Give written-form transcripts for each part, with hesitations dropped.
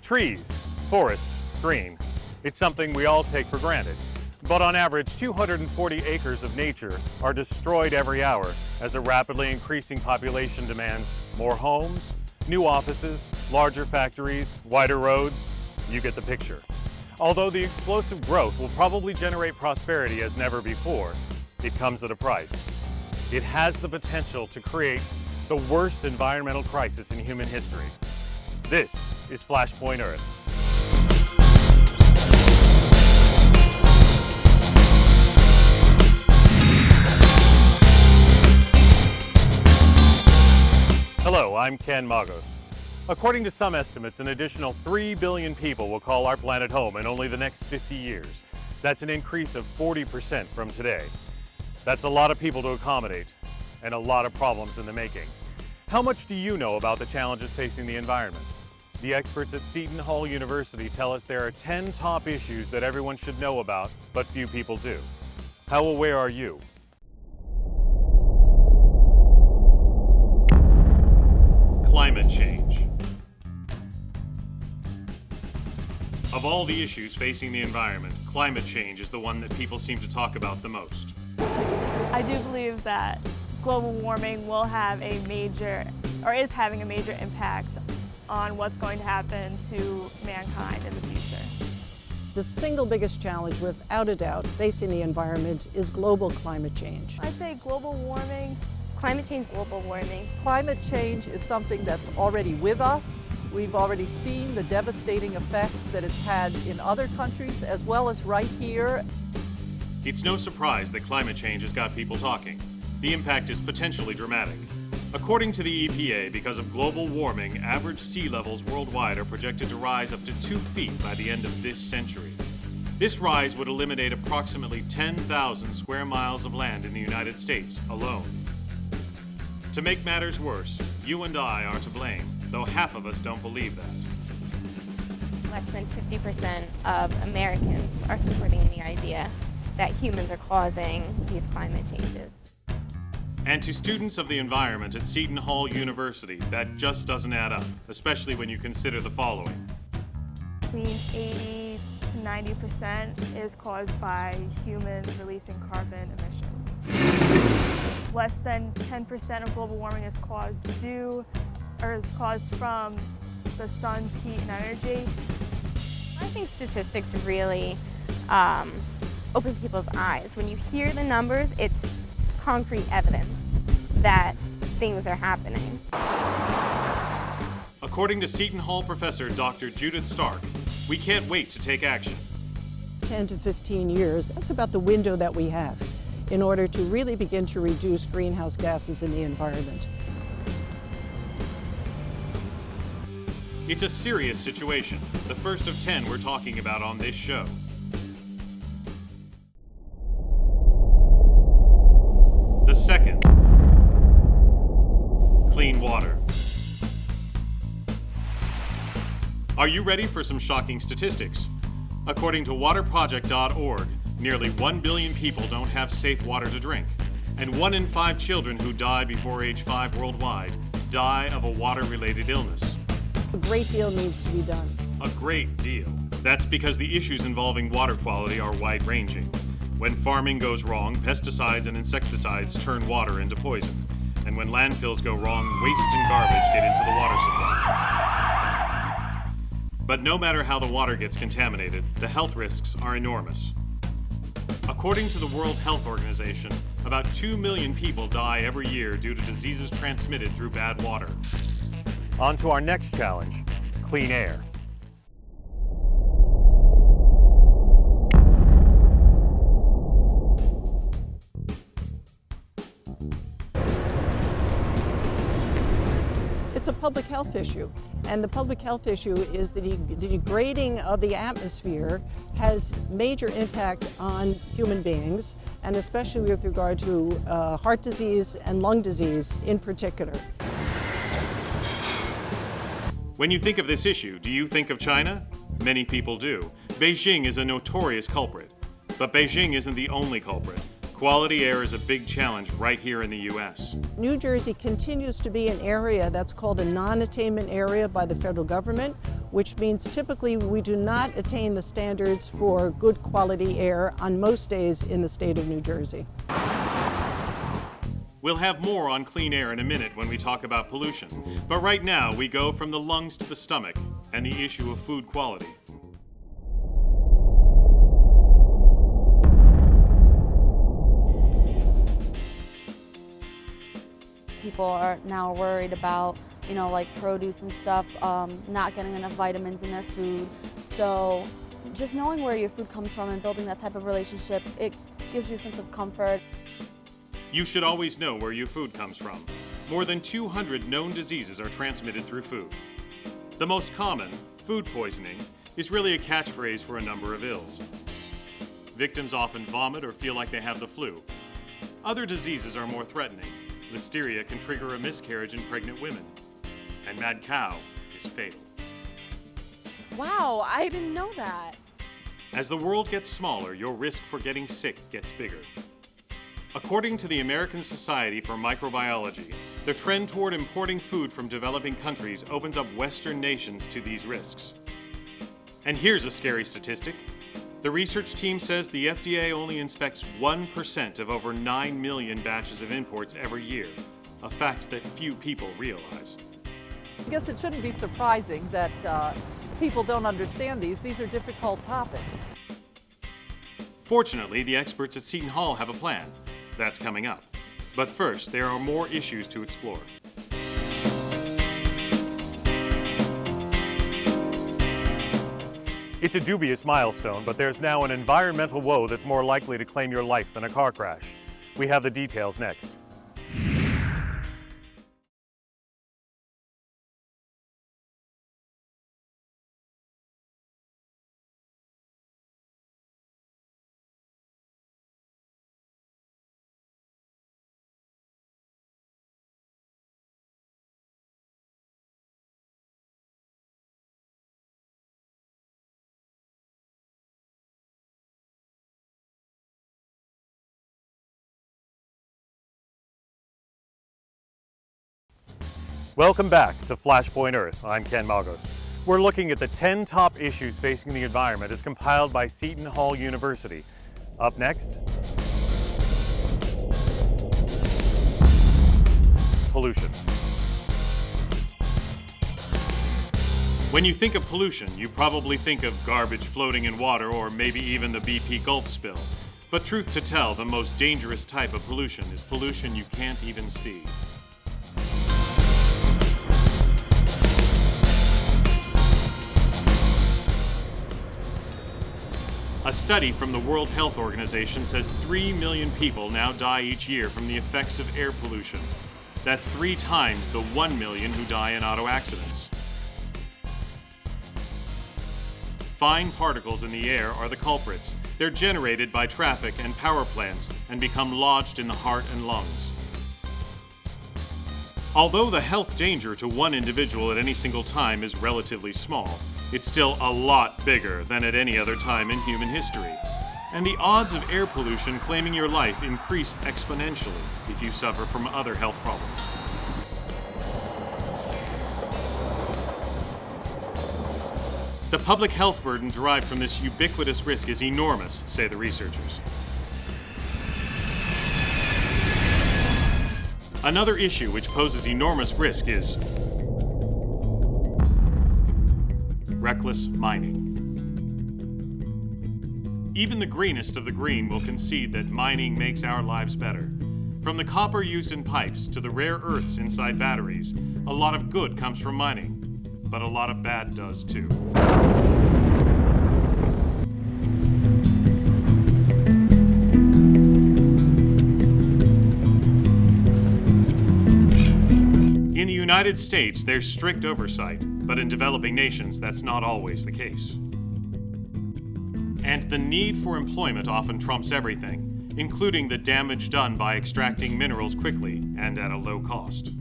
Trees, forests, green. It's something we all take for granted. But on average, 240 acres of nature are destroyed every hour as a rapidly increasing population demands more homes, new offices, larger factories, wider roads. You get the picture. Although the explosive growth will probably generate prosperity as never before, it comes at a price. It has the potential to create the worst environmental crisis in human history. This is Flashpoint Earth. Hello, I'm Ken Magos. According to some estimates, an additional 3 billion people will call our planet home in only the next 50 years. That's an increase of 40% from today. That's a lot of people to accommodate, and a lot of problems in the making. How much do you know about the challenges facing the environment? The experts at Seton Hall University tell us there are 10 top issues that everyone should know about, but few people do. How aware are you? Climate change. Of all the issues facing the environment, climate change is the one that people seem to talk about the most. I do believe that global warming will have a major, or is having a major impact on what's going to happen to mankind in the future. The single biggest challenge, without a doubt, facing the environment is global climate change. I'd say global warming. Climate change, global warming. Climate change is something that's already with us. We've already seen the devastating effects that it's had in other countries as well as right here. It's no surprise that climate change has got people talking. The impact is potentially dramatic. According to the EPA, because of global warming, average sea levels worldwide are projected to rise up to 2 feet by the end of this century. This rise would eliminate approximately 10,000 square miles of land in the United States alone. To make matters worse, you and I are to blame, though half of us don't believe that. Less than 50% of Americans are supporting the idea that humans are causing these climate changes. And to students of the environment at Seton Hall University, that just doesn't add up, especially when you consider the following. Between 80 to 90% is caused by humans releasing carbon emissions. Less than 10% of global warming is caused from the sun's heat and energy. I think statistics really open people's eyes. When you hear the numbers, it's concrete evidence that things are happening. According to Seton Hall professor Dr. Judith Stark, we can't wait to take action. 10 to 15 years, that's about the window that we have in order to really begin to reduce greenhouse gases in the environment. It's a serious situation, the first of 10 we're talking about on this show. The second, clean water. Are you ready for some shocking statistics? According to waterproject.org, nearly 1 billion people don't have safe water to drink, and 1 in 5 children who die before age 5 worldwide die of a water-related illness. A great deal needs to be done. A great deal. That's because the issues involving water quality are wide-ranging. When farming goes wrong, pesticides and insecticides turn water into poison. And when landfills go wrong, waste and garbage get into the water supply. But no matter how the water gets contaminated, the health risks are enormous. According to the World Health Organization, about 2 million people die every year due to diseases transmitted through bad water. On to our next challenge, clean air. It's a public health issue, and the public health issue is that the degrading of the atmosphere has major impact on human beings, and especially with regard to heart disease and lung disease in particular. When you think of this issue, do you think of China? Many people do. Beijing is a notorious culprit. But Beijing isn't the only culprit. Quality air is a big challenge right here in the U.S. New Jersey continues to be an area that's called a non-attainment area by the federal government, which means typically we do not attain the standards for good quality air on most days in the state of New Jersey. We'll have more on clean air in a minute when we talk about pollution. But right now, we go from the lungs to the stomach and the issue of food quality. People are now worried about, like produce and stuff, not getting enough vitamins in their food. So just knowing where your food comes from and building that type of relationship, it gives you a sense of comfort. You should always know where your food comes from. More than 200 known diseases are transmitted through food. The most common, food poisoning, is really a catchphrase for a number of ills. Victims often vomit or feel like they have the flu. Other diseases are more threatening. Listeria can trigger a miscarriage in pregnant women. And mad cow is fatal. Wow, I didn't know that. As the world gets smaller, your risk for getting sick gets bigger. According to the American Society for Microbiology, the trend toward importing food from developing countries opens up Western nations to these risks. And here's a scary statistic. The research team says the FDA only inspects 1% of over 9 million batches of imports every year, a fact that few people realize. I guess it shouldn't be surprising that people don't understand these. These are difficult topics. Fortunately, the experts at Seton Hall have a plan. That's coming up. But first, there are more issues to explore. It's a dubious milestone, but there's now an environmental woe that's more likely to claim your life than a car crash. We have the details next. Welcome back to Flashpoint Earth. I'm Ken Magos. We're looking at the 10 top issues facing the environment as compiled by Seton Hall University. Up next, pollution. When you think of pollution, you probably think of garbage floating in water or maybe even the BP Gulf spill. But truth to tell, the most dangerous type of pollution is pollution you can't even see. A study from the World Health Organization says 3 million people now die each year from the effects of air pollution. That's 3 times the 1 million who die in auto accidents. Fine particles in the air are the culprits. They're generated by traffic and power plants and become lodged in the heart and lungs. Although the health danger to one individual at any single time is relatively small, it's still a lot bigger than at any other time in human history. And the odds of air pollution claiming your life increase exponentially if you suffer from other health problems. The public health burden derived from this ubiquitous risk is enormous, say the researchers. Another issue which poses enormous risk is reckless mining. Even the greenest of the green will concede that mining makes our lives better. From the copper used in pipes to the rare earths inside batteries, a lot of good comes from mining, but a lot of bad does too. In the United States, there's strict oversight, but in developing nations, that's not always the case. And the need for employment often trumps everything, including the damage done by extracting minerals quickly and at a low cost.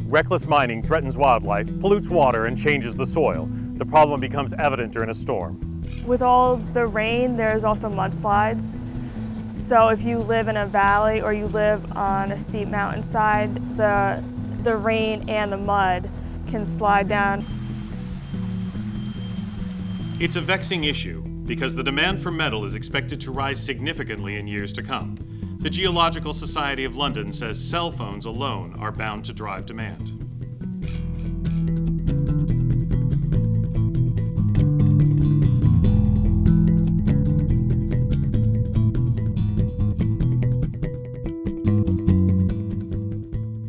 Reckless mining threatens wildlife, pollutes water, and changes the soil. The problem becomes evident during a storm. With all the rain, there's also mudslides. So if you live in a valley or you live on a steep mountainside, the rain and the mud can slide down. It's a vexing issue because the demand for metal is expected to rise significantly in years to come. The Geological Society of London says cell phones alone are bound to drive demand.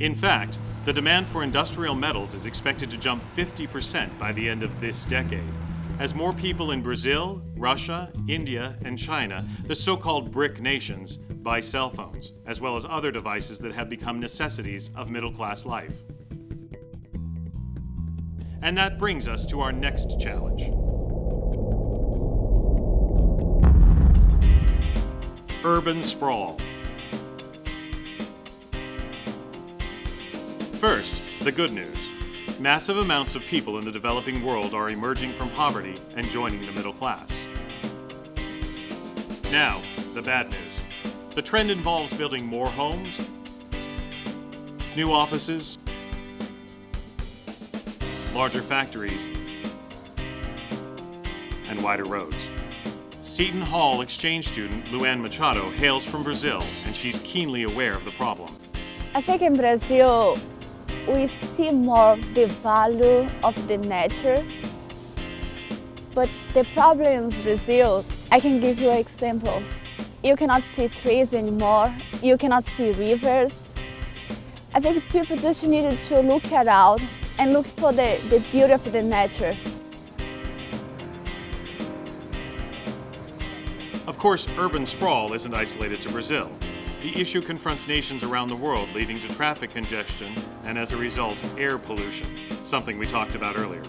In fact, the demand for industrial metals is expected to jump 50% by the end of this decade, as more people in Brazil, Russia, India, and China, the so-called BRIC nations, buy cell phones, as well as other devices that have become necessities of middle-class life. And that brings us to our next challenge. Urban sprawl. First, the good news. Massive amounts of people in the developing world are emerging from poverty and joining the middle class. Now, the bad news. The trend involves building more homes, new offices, larger factories, and wider roads. Seton Hall exchange student Luann Machado hails from Brazil, and she's keenly aware of the problem. I think in Brazil, we see more the value of the nature. But the problem in Brazil, I can give you an example. You cannot see trees anymore. You cannot see rivers. I think people just needed to look around and look for the beauty of the nature. Of course, urban sprawl isn't isolated to Brazil. The issue confronts nations around the world, leading to traffic congestion and, as a result, air pollution, something we talked about earlier.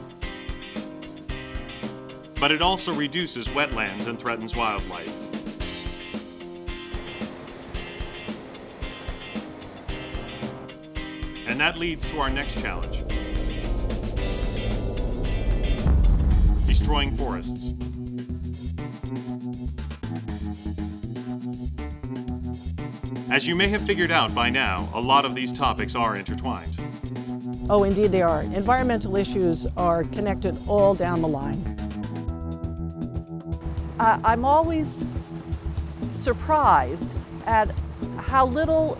But it also reduces wetlands and threatens wildlife. And that leads to our next challenge: destroying forests. As you may have figured out by now, a lot of these topics are intertwined. Oh, indeed they are. Environmental issues are connected all down the line. I'm always surprised at how little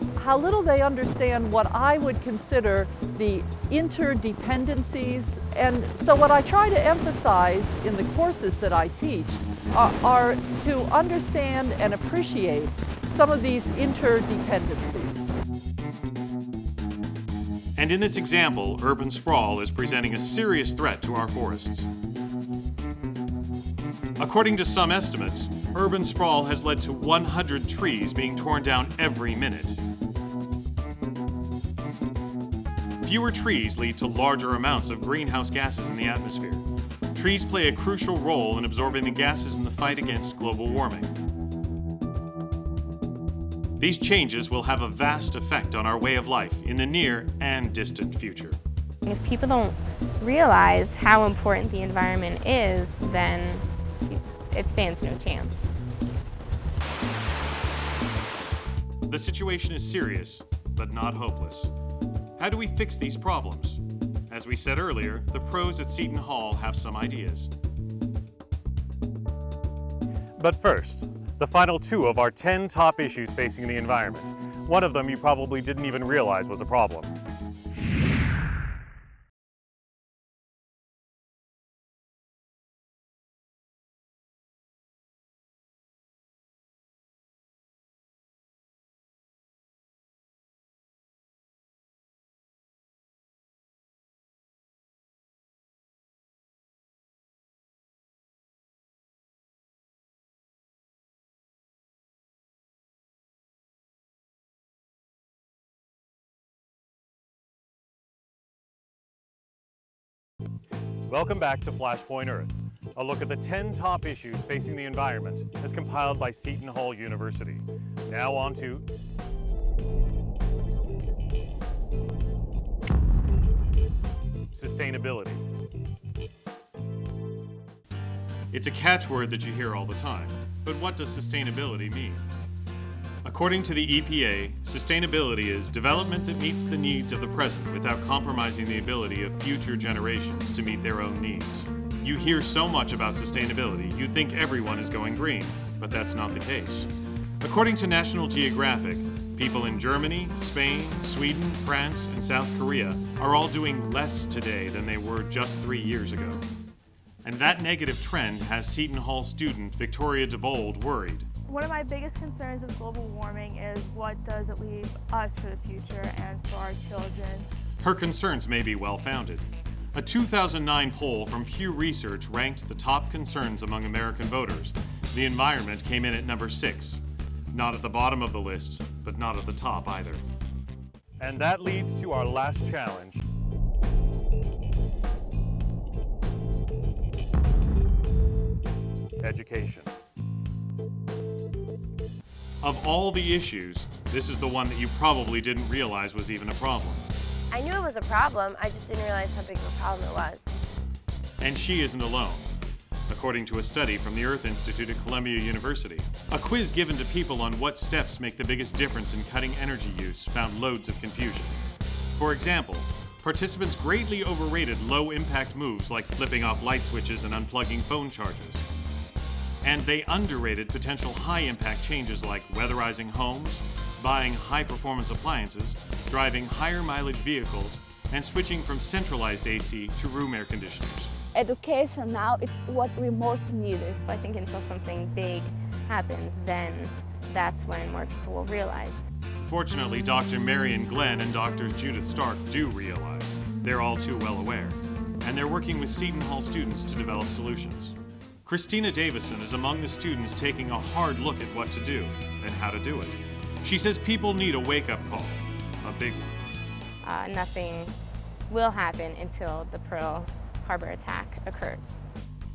they understand what I would consider the interdependencies. And so what I try to emphasize in the courses that I teach are to understand and appreciate some of these interdependencies. And in this example, urban sprawl is presenting a serious threat to our forests. According to some estimates, urban sprawl has led to 100 trees being torn down every minute. Fewer trees lead to larger amounts of greenhouse gases in the atmosphere. Trees play a crucial role in absorbing the gases in the fight against global warming. These changes will have a vast effect on our way of life in the near and distant future. If people don't realize how important the environment is, then it stands no chance. The situation is serious, but not hopeless. How do we fix these problems? As we said earlier, the pros at Seton Hall have some ideas. But first, the final two of our 10 top issues facing the environment. One of them you probably didn't even realize was a problem. Welcome back to Flashpoint Earth, a look at the 10 top issues facing the environment as compiled by Seton Hall University. Now on to sustainability. It's a catchword that you hear all the time, but what does sustainability mean? According to the EPA, sustainability is development that meets the needs of the present without compromising the ability of future generations to meet their own needs. You hear so much about sustainability, you'd think everyone is going green, but that's not the case. According to National Geographic, people in Germany, Spain, Sweden, France, and South Korea are all doing less today than they were just 3 years ago. And that negative trend has Seton Hall student Victoria DeBold worried. One of my biggest concerns with global warming is what does it leave us for the future and for our children. Her concerns may be well-founded. A 2009 poll from Pew Research ranked the top concerns among American voters. The environment came in at number 6. Not at the bottom of the list, but not at the top either. And that leads to our last challenge. Education. Of all the issues, this is the one that you probably didn't realize was even a problem. I knew it was a problem, I just didn't realize how big of a problem it was. And she isn't alone. According to a study from the Earth Institute at Columbia University, a quiz given to people on what steps make the biggest difference in cutting energy use found loads of confusion. For example, participants greatly overrated low-impact moves like flipping off light switches and unplugging phone chargers. And they underrated potential high-impact changes like weatherizing homes, buying high-performance appliances, driving higher-mileage vehicles, and switching from centralized AC to room air conditioners. Education now is what we most needed. I think until something big happens, then that's when more people will realize. Fortunately, Dr. Marion Glenn and Dr. Judith Stark do realize. They're all too well aware. And they're working with Seton Hall students to develop solutions. Christina Davison is among the students taking a hard look at what to do and how to do it. She says people need a wake-up call, a big one. Nothing will happen until the Pearl Harbor attack occurs.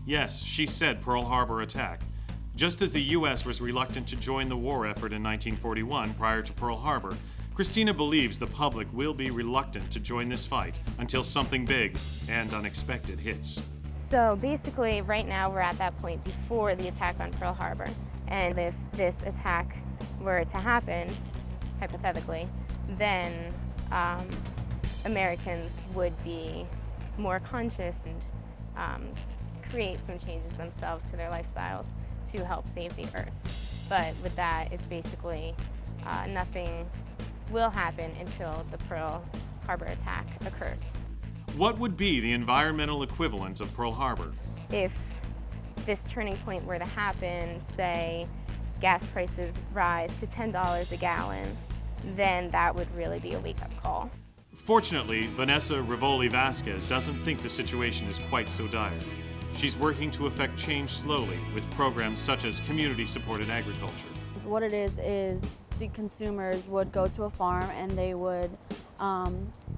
Yes, she said Pearl Harbor attack. Just as the U.S. was reluctant to join the war effort in 1941 prior to Pearl Harbor, Christina believes the public will be reluctant to join this fight until something big and unexpected hits. So basically, right now we're at that point before the attack on Pearl Harbor. And if this attack were to happen, hypothetically, then Americans would be more conscious and create some changes themselves to their lifestyles to help save the Earth. But with that, it's basically nothing will happen until the Pearl Harbor attack occurs. What would be the environmental equivalent of Pearl Harbor? If this turning point were to happen, say gas prices rise to $10 a gallon, then that would really be a wake-up call. Fortunately, Vanessa Rivoli Vasquez doesn't think the situation is quite so dire. She's working to effect change slowly with programs such as community-supported agriculture. What it is the consumers would go to a farm and they would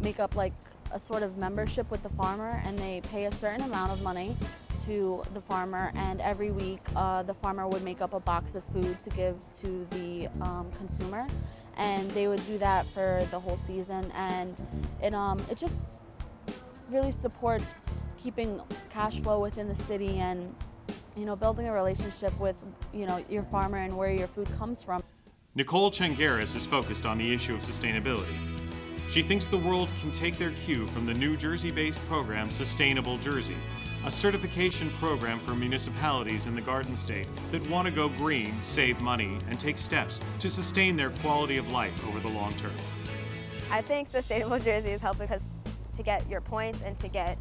make up like a sort of membership with the farmer, and they pay a certain amount of money to the farmer, and every week the farmer would make up a box of food to give to the consumer, and they would do that for the whole season, and it just really supports keeping cash flow within the city and building a relationship with your farmer and where your food comes from. Nicole Changaris is focused on the issue of sustainability. She thinks the world can take their cue from the New Jersey-based program Sustainable Jersey, a certification program for municipalities in the Garden State that want to go green, save money, and take steps to sustain their quality of life over the long term. I think Sustainable Jersey is helping us to get your points and to get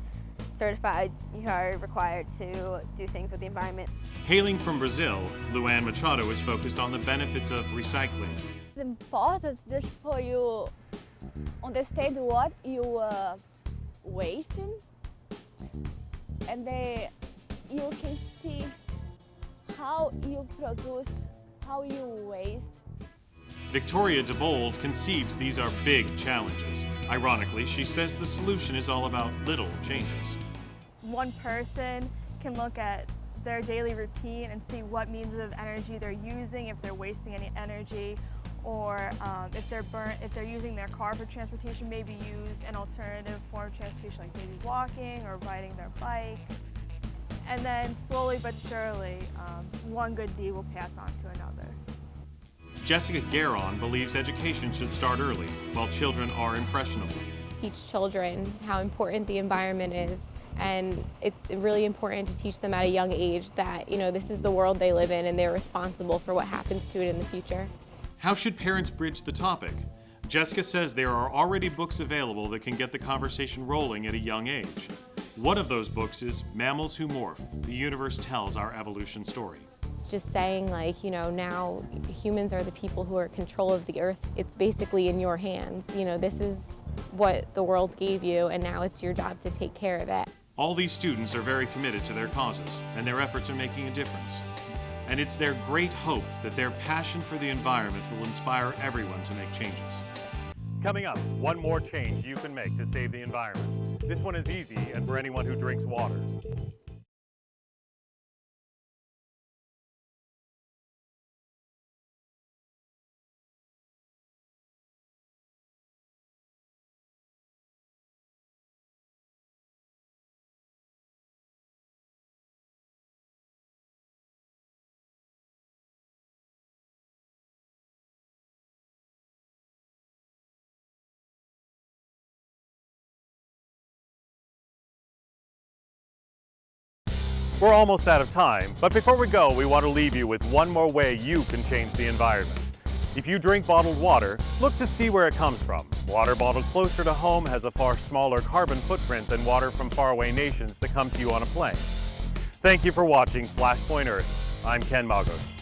certified. You are required to do things with the environment. Hailing from Brazil, Luann Machado is focused on the benefits of recycling. It's important just for you understand what you are wasting, and then you can see how you produce, how you waste. Victoria DeBold concedes these are big challenges. Ironically, she says the solution is all about little changes. One person can look at their daily routine and see what means of energy they're using, if they're wasting any energy, or if they're using their car for transportation, maybe use an alternative form of transportation like maybe walking or riding their bike. And then slowly but surely, one good deed will pass on to another. Jessica Garon believes education should start early, while children are impressionable. Teach children how important the environment is, and it's really important to teach them at a young age that, this is the world they live in and they're responsible for what happens to it in the future. How should parents bridge the topic? Jessica says there are already books available that can get the conversation rolling at a young age. One of those books is Mammals Who Morph: The Universe Tells Our Evolution Story. It's just saying, now humans are the people who are in control of the earth. It's basically in your hands. This is what the world gave you, and now it's your job to take care of it. All these students are very committed to their causes, and their efforts are making a difference. And it's their great hope that their passion for the environment will inspire everyone to make changes. Coming up, one more change you can make to save the environment. This one is easy and for anyone who drinks water. We're almost out of time, but before we go, we want to leave you with one more way you can change the environment. If you drink bottled water, look to see where it comes from. Water bottled closer to home has a far smaller carbon footprint than water from faraway nations that comes to you on a plane. Thank you for watching Flashpoint Earth. I'm Ken Magos.